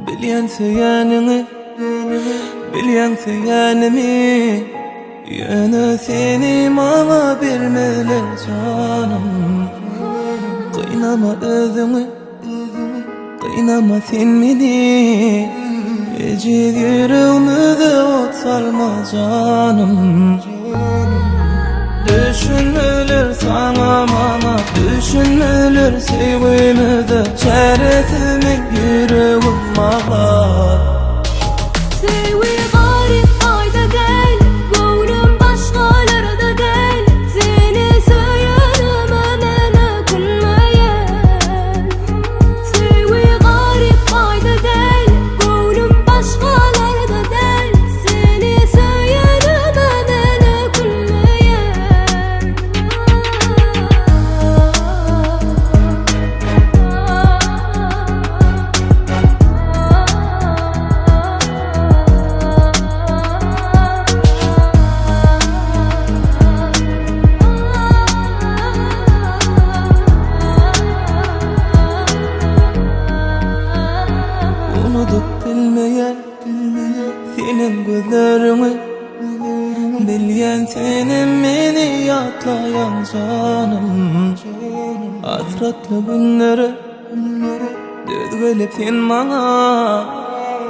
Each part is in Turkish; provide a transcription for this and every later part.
Bilyen seyanını, bilyen seyanımı, yana seni bana vermeli canım. Kıynama özümü, kıynama sen beni, gece yüreğimize ot salma canım. Düşünülür sana bana, düşünülür sevgimize, çaresimin yüreğim ağlar. Sevgi garip ayda gel, gönlüm başkalarda gel. Seni söylerim ömene kulmayel. Sevgi garip ayda gel, gönlüm başkalarda gel. Seni söylerim ömene kulmayel. Unutup bilmeyen senin gözlerimi, bilyen senin beni yatlayan canım. Hasretli günleri düzgülüp sen bana,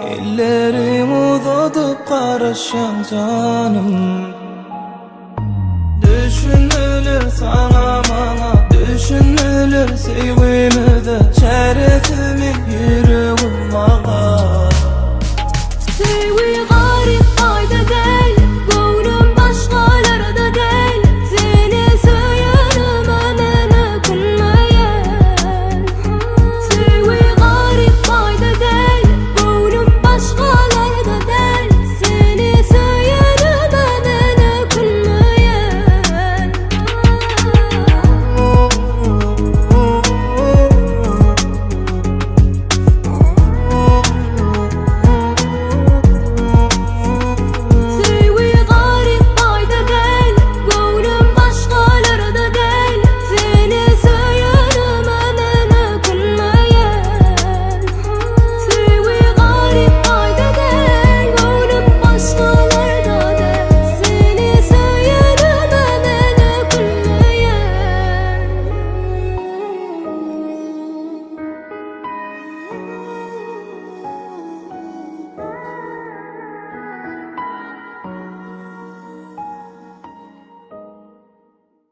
ellerim uzatıp karışan canım. Düşünülür sana bana, düşünülür sevgimize, çaresiz